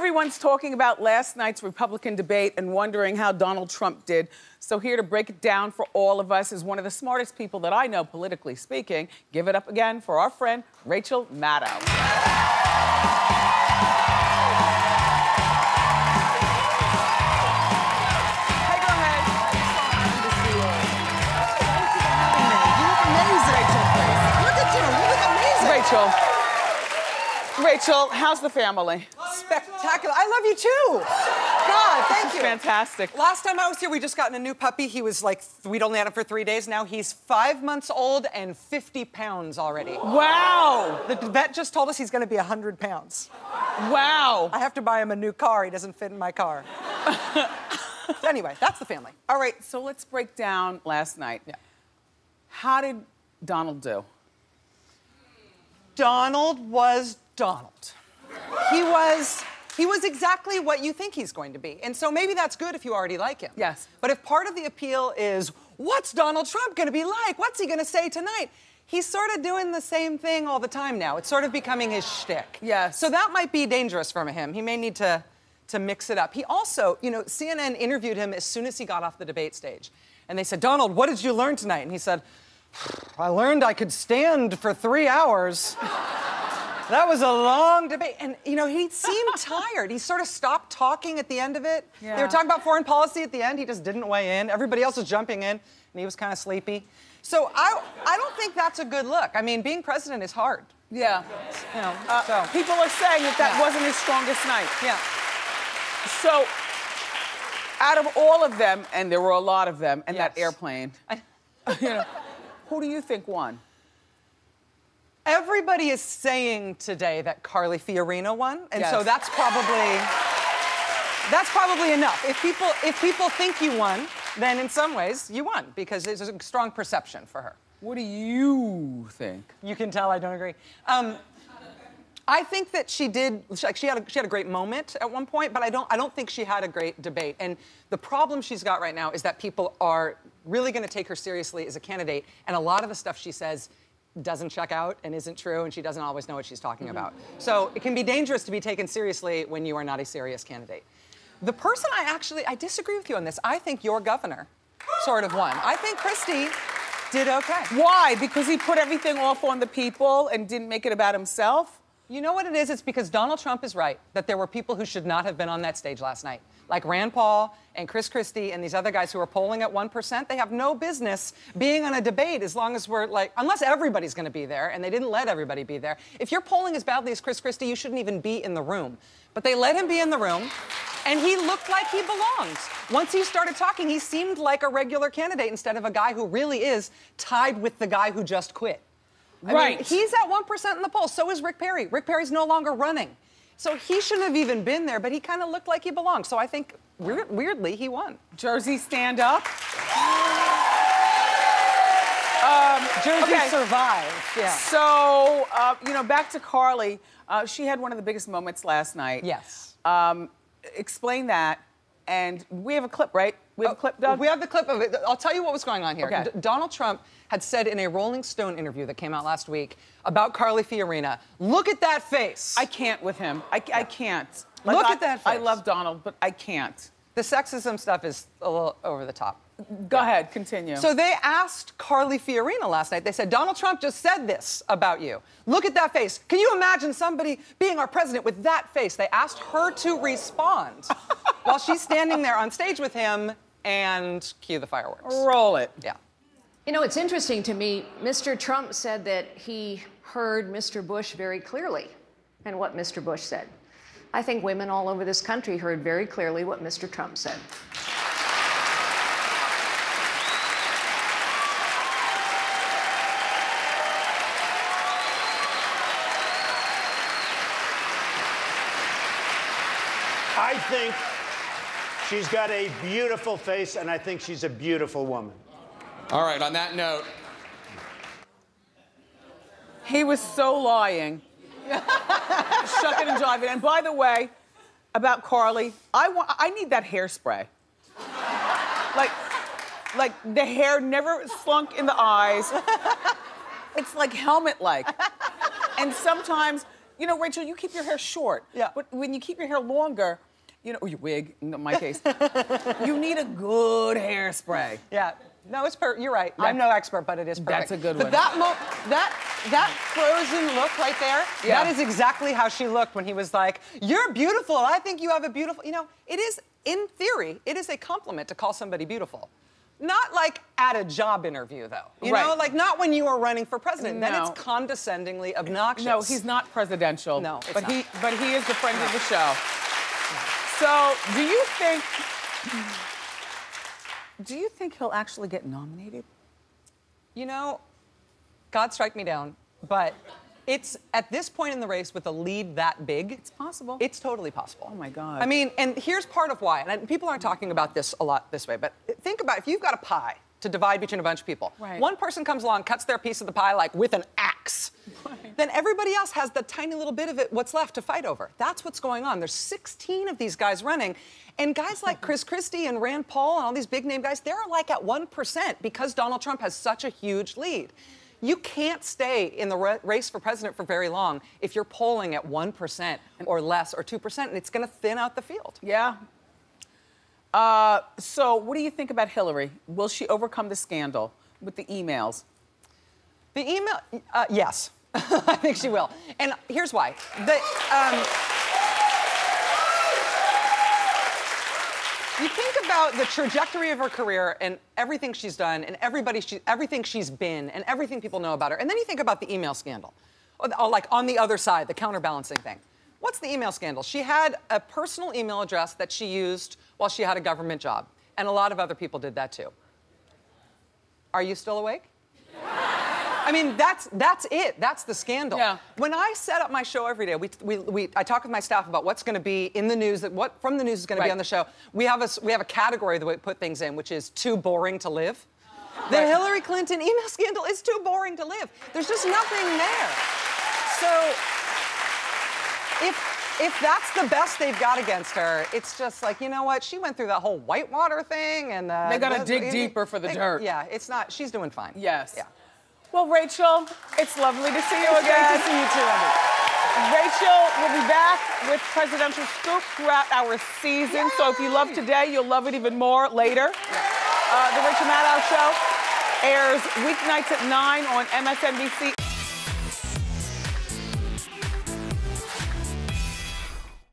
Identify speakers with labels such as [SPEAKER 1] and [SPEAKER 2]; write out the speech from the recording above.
[SPEAKER 1] Everyone's talking about last night's Republican debate and wondering how Donald Trump did. So here to break it down for all of us is one of the smartest people that I know, politically speaking. Give it up again for our friend, Rachel Maddow. Hey, go ahead.
[SPEAKER 2] You look amazing. Look at you. You look amazing.
[SPEAKER 1] Rachel, how's the family?
[SPEAKER 2] Spectacular. I love you too. God, thank you.
[SPEAKER 1] Fantastic.
[SPEAKER 2] Last time I was here, we just gotten a new puppy. He was like, we'd only had him for 3 days. Now he's 5 months old and 50 pounds already.
[SPEAKER 1] Wow.
[SPEAKER 2] The vet just told us he's going to be 100 pounds.
[SPEAKER 1] Wow.
[SPEAKER 2] I have to buy him a new car. He doesn't fit in my car. So anyway, that's the family.
[SPEAKER 1] All right, so let's break down last night.
[SPEAKER 2] Yeah.
[SPEAKER 1] How did Donald do?
[SPEAKER 2] Donald was Donald. He was exactly what you think he's going to be. And so maybe that's good if you already like him.
[SPEAKER 1] Yes.
[SPEAKER 2] But if part of the appeal is, what's Donald Trump gonna be like? What's he gonna say tonight? He's sort of doing the same thing all the time now. It's sort of becoming his shtick.
[SPEAKER 1] Yes.
[SPEAKER 2] So that might be dangerous for him. He may need to mix it up. He also, you know, CNN interviewed him as soon as he got off the debate stage. And they said, Donald, what did you learn tonight? And he said, I learned I could stand for 3 hours. That was a long debate. And, you know, he seemed tired. He sort of stopped talking at the end of it.
[SPEAKER 1] Yeah.
[SPEAKER 2] They were talking about foreign policy at the end. He just didn't weigh in. Everybody else was jumping in, and he was kind of sleepy. So I don't think that's a good look. I mean, being president is hard.
[SPEAKER 1] Yeah.
[SPEAKER 2] You know,
[SPEAKER 1] People are saying that wasn't his strongest night.
[SPEAKER 2] Yeah.
[SPEAKER 1] So, out of all of them, and there were a lot of them, and
[SPEAKER 2] Yes.
[SPEAKER 1] that airplane, you know, who do you think won?
[SPEAKER 2] Everybody is saying today that Carly Fiorina won, and
[SPEAKER 1] Yes.
[SPEAKER 2] so that's probably enough. If people think you won, then in some ways you won because there's a strong perception for her.
[SPEAKER 1] What do you think?
[SPEAKER 2] You can tell I don't agree. I think that she did. She had a great moment at one point, but I don't think she had a great debate. And the problem she's got right now is that people are really going to take her seriously as a candidate, and a lot of the stuff she says doesn't check out and isn't true, and she doesn't always know what she's talking about. So it can be dangerous to be taken seriously when you are not a serious candidate. The person I disagree with you on this. I think your governor sort of won. I think Christie did okay.
[SPEAKER 1] Why? Because he put everything off on the people and didn't make it about himself?
[SPEAKER 2] You know what it is? It's because Donald Trump is right that there were people who should not have been on that stage last night. Like Rand Paul and Chris Christie and these other guys who are polling at 1%. They have no business being on a debate as long as we're like, unless everybody's going to be there, and they didn't let everybody be there. If you're polling as badly as Chris Christie, you shouldn't even be in the room. But they let him be in the room, and he looked like he belonged. Once he started talking, he seemed like a regular candidate instead of a guy who really is tied with the guy who just quit. I mean, he's at 1% in the polls. So is Rick Perry. Rick Perry's no longer running. So he shouldn't have even been there, but he kind of looked like he belonged. So I think, weirdly, he won.
[SPEAKER 1] Jersey, stand up.
[SPEAKER 2] Jersey survived, yeah.
[SPEAKER 1] So, you know, back to Carly. She had one of the biggest moments last night.
[SPEAKER 2] Yes.
[SPEAKER 1] Explain that. And we have a clip, right? We have a clip, Doug?
[SPEAKER 2] We have the clip of it. I'll tell you what was going on here.
[SPEAKER 1] Okay.
[SPEAKER 2] Donald Trump had said in a Rolling Stone interview that came out last week about Carly Fiorina, look at that face.
[SPEAKER 1] I can't with him. I can't.
[SPEAKER 2] Look at that face.
[SPEAKER 1] I love Donald, but I can't.
[SPEAKER 2] The sexism stuff is a little over the top.
[SPEAKER 1] Go ahead, continue.
[SPEAKER 2] So they asked Carly Fiorina last night, they said, Donald Trump just said this about you. Look at that face. Can you imagine somebody being our president with that face? They asked her to respond while she's standing there on stage with him and cue the fireworks.
[SPEAKER 1] Roll it.
[SPEAKER 2] Yeah.
[SPEAKER 3] You know, it's interesting to me. Mr. Trump said that he heard Mr. Bush very clearly and what Mr. Bush said. I think women all over this country heard very clearly what Mr. Trump said.
[SPEAKER 4] I think she's got a beautiful face, and I think she's a beautiful woman.
[SPEAKER 5] All right, on that note.
[SPEAKER 1] He was so lying. Shucking and jiving. And by the way, about Carly, I need that hairspray. Like the hair never slunk in the eyes. It's like helmet-like. And sometimes You know, Rachel, you keep your hair short.
[SPEAKER 2] Yeah.
[SPEAKER 1] But when you keep your hair longer, you know, or your wig, in my case, you need a good hairspray.
[SPEAKER 2] Yeah. No, you're right. I'm no expert, but it is perfect.
[SPEAKER 1] That's a good
[SPEAKER 2] but
[SPEAKER 1] one.
[SPEAKER 2] That frozen look right there,
[SPEAKER 1] Yeah.
[SPEAKER 2] that is exactly how she looked when he was like, "You're beautiful. I think you have a beautiful." You know, it is, in theory, it is a compliment to call somebody beautiful. Not like at a job interview, though. You know, like not when you are running for president. Then it's condescendingly obnoxious.
[SPEAKER 1] No, he's not presidential.
[SPEAKER 2] No, it's
[SPEAKER 1] but
[SPEAKER 2] not.
[SPEAKER 1] he is the friend of the show. So, do you think he'll actually get nominated?
[SPEAKER 2] You know, God strike me down, but it's at this point in the race with a lead that big.
[SPEAKER 1] It's possible.
[SPEAKER 2] It's totally possible.
[SPEAKER 1] Oh my God.
[SPEAKER 2] I mean, and here's part of why. And people aren't talking about this a lot this way, but think about if you've got a pie to divide between a bunch of people.
[SPEAKER 1] Right.
[SPEAKER 2] One person comes along, cuts their piece of the pie like with an axe.
[SPEAKER 1] Right.
[SPEAKER 2] Then everybody else has the tiny little bit of it, what's left to fight over. That's what's going on. There's 16 of these guys running. And guys like Chris Christie and Rand Paul and all these big name guys, they're like at 1% because Donald Trump has such a huge lead. You can't stay in the race for president for very long if you're polling at 1% or less or 2%, and it's going to thin out the field.
[SPEAKER 1] Yeah. So what do you think about Hillary? Will she overcome the scandal with the emails?
[SPEAKER 2] The email, yes. I think she will. And here's why. You think about the trajectory of her career and everything she's done and everything she's been and everything people know about her. And then you think about the email scandal. Or like on the other side, the counterbalancing thing. What's the email scandal? She had a personal email address that she used while she had a government job. And a lot of other people did that too. Are you still awake? I mean, that's it. That's the scandal.
[SPEAKER 1] Yeah.
[SPEAKER 2] When I set up my show every day, I talk with my staff about what's going to be in the news, what from the news is going to be on the show. We have a category that we put things in, which is too boring to live. The Hillary Clinton email scandal is too boring to live. There's just nothing there. So if that's the best they've got against her, it's just like, you know what? She went through that whole Whitewater thing, and
[SPEAKER 1] they got to dig deeper for the dirt.
[SPEAKER 2] Yeah, it's not. She's doing fine.
[SPEAKER 1] Yes.
[SPEAKER 2] Yeah.
[SPEAKER 1] Well, Rachel, it's lovely to see you again.
[SPEAKER 2] Great to see you too, Wendy.
[SPEAKER 1] Rachel will be back with Presidential Scoop throughout our season. Yay! So if you love today, you'll love it even more later. The Rachel Maddow Show airs weeknights at 9 on MSNBC